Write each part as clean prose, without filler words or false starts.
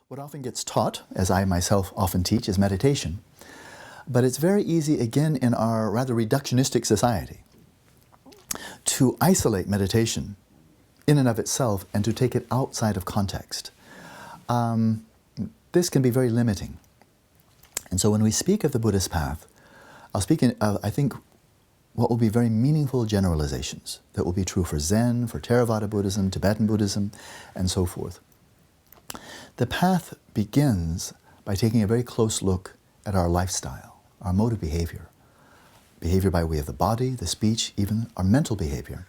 What often gets taught, as I myself often teach, is meditation. But it's very easy, again, in our rather reductionistic society, to isolate meditation in and of itself and to take it outside of context. This can be very limiting. And so when we speak of the Buddhist path, I'll speak in, I think, what will be very meaningful generalizations that will be true for Zen, for Theravada Buddhism, Tibetan Buddhism, and so forth. The path begins by taking a very close look at our lifestyle, our mode of behavior. Behavior by way of the body, the speech, even our mental behavior.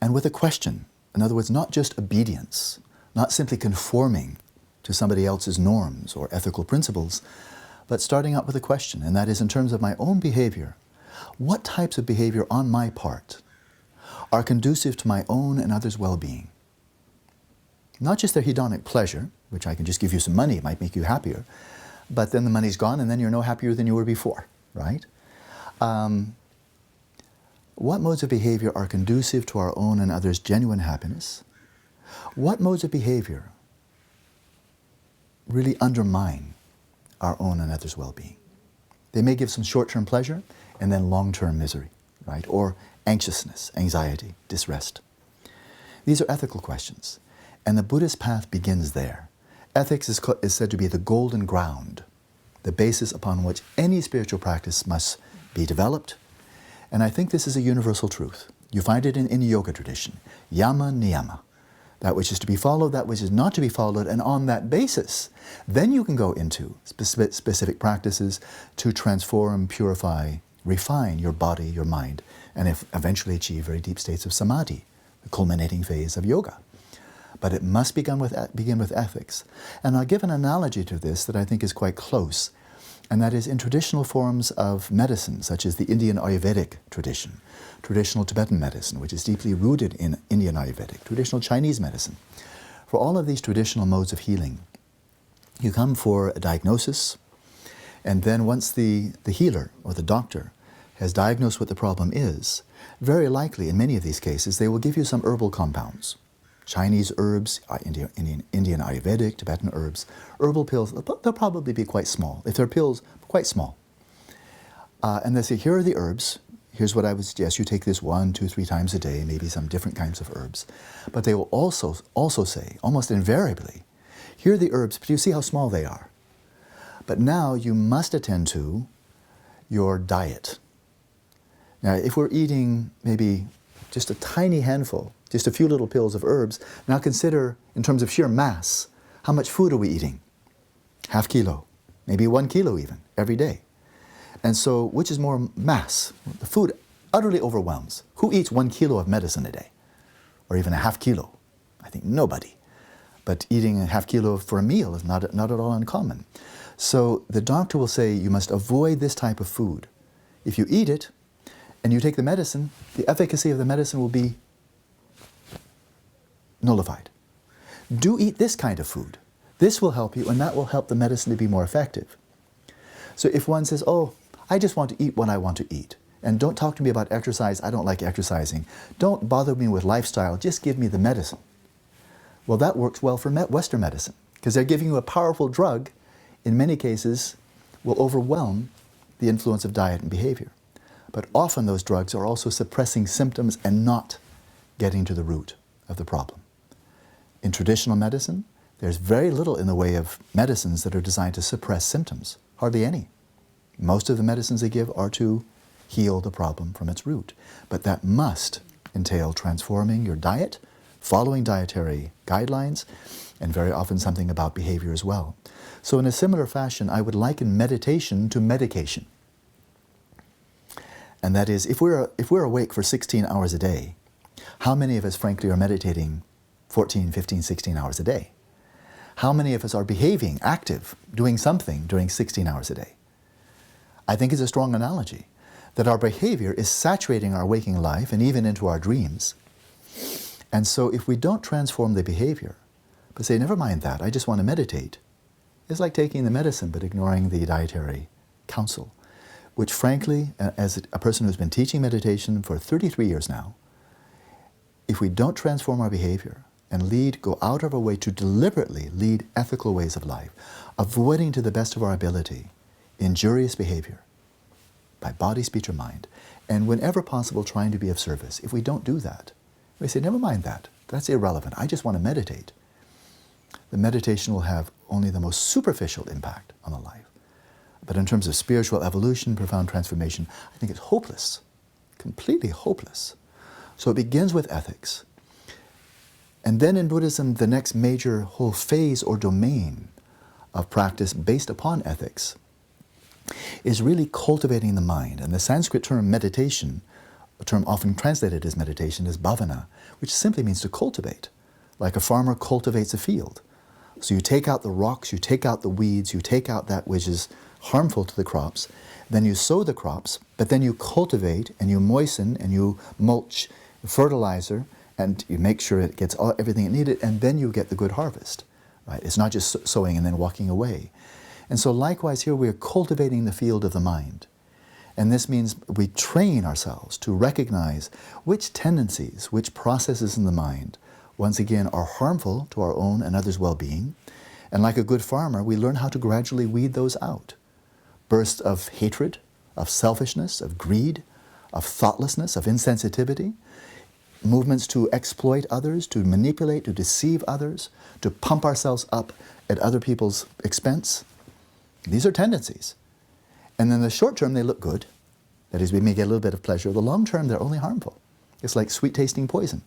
And with a question, in other words, not just obedience, not simply conforming to somebody else's norms or ethical principles, but starting out with a question, and that is in terms of my own behavior, what types of behavior on my part are conducive to my own and others' well-being? Not just their hedonic pleasure, which I can just give you some money, it might make you happier, but then the money's gone and then you're no happier than you were before, right? What modes of behavior are conducive to our own and others' genuine happiness? What modes of behavior really undermine our own and others' well-being? They may give some short-term pleasure and then long-term misery, right? Or anxiousness, anxiety, disrest. These are ethical questions. And the Buddhist path begins there. Ethics is said to be the golden ground, the basis upon which any spiritual practice must be developed. And I think this is a universal truth. You find it in the yoga tradition. Yama, niyama. That which is to be followed, that which is not to be followed, and on that basis, then you can go into specific practices to transform, purify, refine your body, your mind, and eventually achieve very deep states of samadhi, the culminating phase of yoga. But it must begin with ethics. And I'll give an analogy to this that I think is quite close, and that is in traditional forms of medicine, such as the Indian Ayurvedic tradition, traditional Tibetan medicine, which is deeply rooted in Indian Ayurvedic, traditional Chinese medicine. For all of these traditional modes of healing, you come for a diagnosis, and then once the healer or the doctor has diagnosed what the problem is, very likely in many of these cases, they will give you some herbal compounds. Chinese herbs, Indian Ayurvedic, Tibetan herbs, herbal pills, they'll probably be quite small. If they're pills, quite small. And they say, here are the herbs. Here's what I would suggest. You take this 1, 2, 3 times a day, maybe some different kinds of herbs. But they will also say, almost invariably, here are the herbs, but you see how small they are. But now you must attend to your diet. Now, if we're eating maybe just a tiny handful, just a few little pills of herbs, now consider, in terms of sheer mass, how much food are we eating? Half kilo, maybe 1 kilo even, every day. And so, which is more mass? The food utterly overwhelms. Who eats 1 kilo of medicine a day? Or even a half kilo? I think nobody. But eating a half kilo for a meal is not at all uncommon. So the doctor will say, you must avoid this type of food. If you eat it, and you take the medicine, the efficacy of the medicine will be nullified. Do eat this kind of food. This will help you, and that will help the medicine to be more effective. So if one says, oh, I just want to eat what I want to eat, and don't talk to me about exercise, I don't like exercising. Don't bother me with lifestyle, just give me the medicine. Well, that works well for Western medicine, because they're giving you a powerful drug, in many cases, will overwhelm the influence of diet and behavior. But often those drugs are also suppressing symptoms and not getting to the root of the problem. In traditional medicine, there's very little in the way of medicines that are designed to suppress symptoms, hardly any. Most of the medicines they give are to heal the problem from its root. But that must entail transforming your diet, following dietary guidelines, and very often something about behavior as well. So in a similar fashion, I would liken meditation to medication. And that is, if we're awake for 16 hours a day, how many of us, frankly, are meditating 14, 15, 16 hours a day? How many of us are behaving, active, doing something during 16 hours a day? I think it's a strong analogy that our behavior is saturating our waking life and even into our dreams. And so if we don't transform the behavior, but say, never mind that, I just want to meditate, it's like taking the medicine but ignoring the dietary counsel, which frankly, as a person who's been teaching meditation for 33 years now, if we don't transform our behavior, and go out of our way to deliberately lead ethical ways of life, avoiding to the best of our ability injurious behavior by body, speech, or mind, and whenever possible trying to be of service. If we don't do that, we say, never mind that. That's irrelevant. I just want to meditate. The meditation will have only the most superficial impact on the life. But in terms of spiritual evolution, profound transformation, I think it's hopeless, completely hopeless. So it begins with ethics. And then in Buddhism, the next major whole phase or domain of practice based upon ethics is really cultivating the mind. And the Sanskrit term meditation, a term often translated as meditation, is bhavana, which simply means to cultivate, like a farmer cultivates a field. So you take out the rocks, you take out the weeds, you take out that which is harmful to the crops, then you sow the crops, but then you cultivate and you moisten and you mulch, fertilizer, and you make sure it gets everything it needed, and then you get the good harvest. Right? It's not just sowing and then walking away. And so likewise here we are cultivating the field of the mind. And this means we train ourselves to recognize which tendencies, which processes in the mind, once again, are harmful to our own and others' well-being. And like a good farmer, we learn how to gradually weed those out. Bursts of hatred, of selfishness, of greed, of thoughtlessness, of insensitivity, movements to exploit others, to manipulate, to deceive others, to pump ourselves up at other people's expense. These are tendencies. And in the short term, they look good. That is, we may get a little bit of pleasure. The long term, they're only harmful. It's like sweet-tasting poison.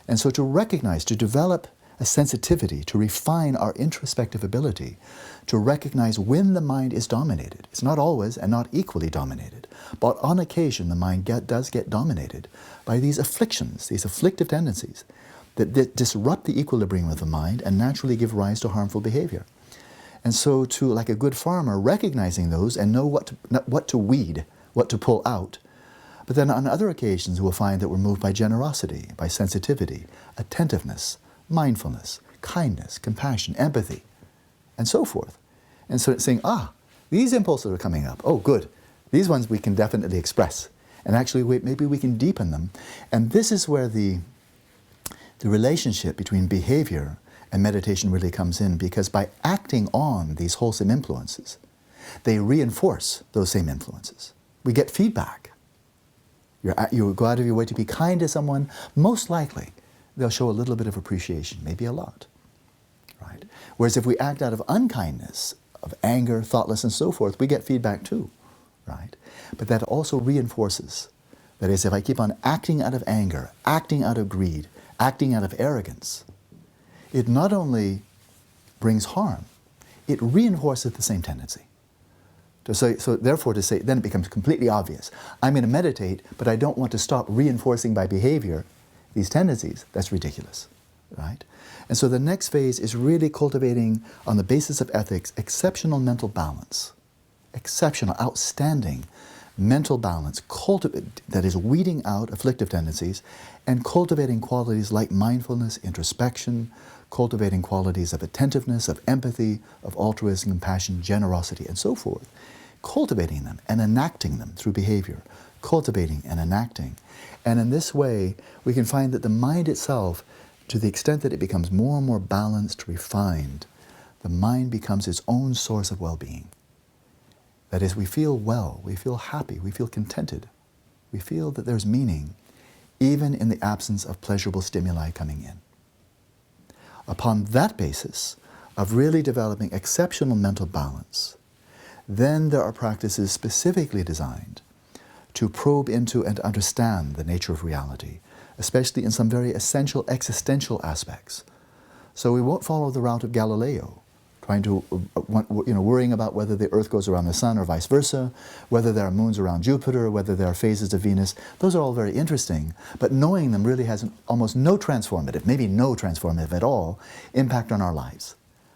And so to recognize, to develop a sensitivity, to refine our introspective ability, to recognize when the mind is dominated. It's not always and not equally dominated, but on occasion the mind does get dominated by these afflictions, these afflictive tendencies that disrupt the equilibrium of the mind and naturally give rise to harmful behavior. And so to, like a good farmer, recognizing those and know what to weed, what to pull out. But then on other occasions we'll find that we're moved by generosity, by sensitivity, attentiveness, mindfulness, kindness, compassion, empathy, and so forth. And so it's saying, these impulses are coming up. Oh, good. These ones we can definitely express. And actually, maybe we can deepen them. And this is where the relationship between behavior and meditation really comes in, because by acting on these wholesome influences, they reinforce those same influences. We get feedback. You go out of your way to be kind to someone, most likely they'll show a little bit of appreciation, maybe a lot, right? Whereas if we act out of unkindness, of anger, thoughtlessness, and so forth, we get feedback too, right? But that also reinforces. That is, if I keep on acting out of anger, acting out of greed, acting out of arrogance, it not only brings harm, it reinforces the same tendency. So therefore to say, then it becomes completely obvious. I'm going to meditate, but I don't want to stop reinforcing by behavior these tendencies. That's ridiculous, right? And so the next phase is really cultivating, on the basis of ethics, exceptional mental balance. Exceptional, outstanding mental balance, that is weeding out afflictive tendencies and cultivating qualities like mindfulness, introspection, cultivating qualities of attentiveness, of empathy, of altruism, compassion, generosity, and so forth. Cultivating them and enacting them through behavior. Cultivating and enacting. And in this way, we can find that the mind itself, to the extent that it becomes more and more balanced, refined, the mind becomes its own source of well-being. That is, we feel well, we feel happy, we feel contented. We feel that there's meaning, even in the absence of pleasurable stimuli coming in. Upon that basis of really developing exceptional mental balance, then there are practices specifically designed to probe into and understand the nature of reality, especially in some very essential existential aspects. So we won't follow the route of Galileo, trying to, worrying about whether the Earth goes around the Sun or vice versa, whether there are moons around Jupiter, whether there are phases of Venus. Those are all very interesting, but knowing them really has almost no transformative, maybe no transformative at all, impact on our lives.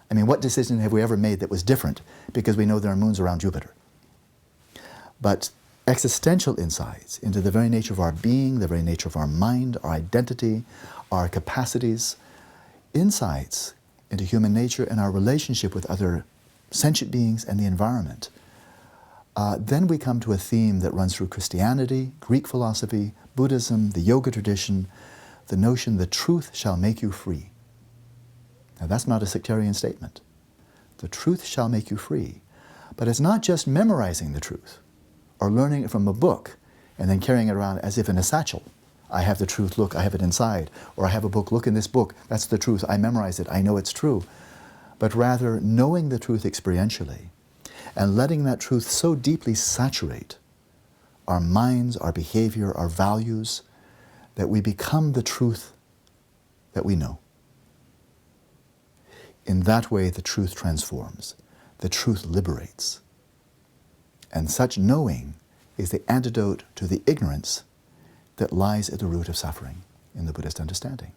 I mean, what decision have we ever made that was different because we know there are moons around Jupiter? But existential insights into the very nature of our being, the very nature of our mind, our identity, our capacities, insights into human nature and our relationship with other sentient beings and the environment. Then we come to a theme that runs through Christianity, Greek philosophy, Buddhism, the yoga tradition, the notion the truth shall make you free. Now that's not a sectarian statement. The truth shall make you free. But it's not just memorizing the truth or learning it from a book and then carrying it around as if in a satchel. I have the truth, look, I have it inside. Or I have a book, look in this book, that's the truth, I memorize it, I know it's true. But rather knowing the truth experientially and letting that truth so deeply saturate our minds, our behavior, our values, that we become the truth that we know. In that way, the truth transforms. The truth liberates. And such knowing is the antidote to the ignorance that lies at the root of suffering in the Buddhist understanding.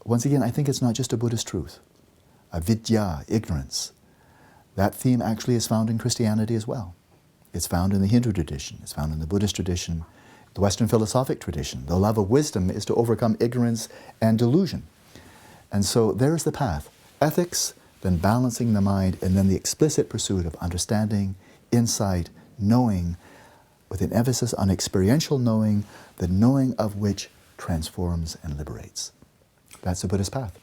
Once again, I think it's not just a Buddhist truth. Avidya, ignorance. That theme actually is found in Christianity as well. It's found in the Hindu tradition. It's found in the Buddhist tradition, the Western philosophic tradition. The love of wisdom is to overcome ignorance and delusion. And so there's the path. Ethics, then balancing the mind, and then the explicit pursuit of understanding, insight, knowing, with an emphasis on experiential knowing, the knowing of which transforms and liberates. That's the Buddhist path.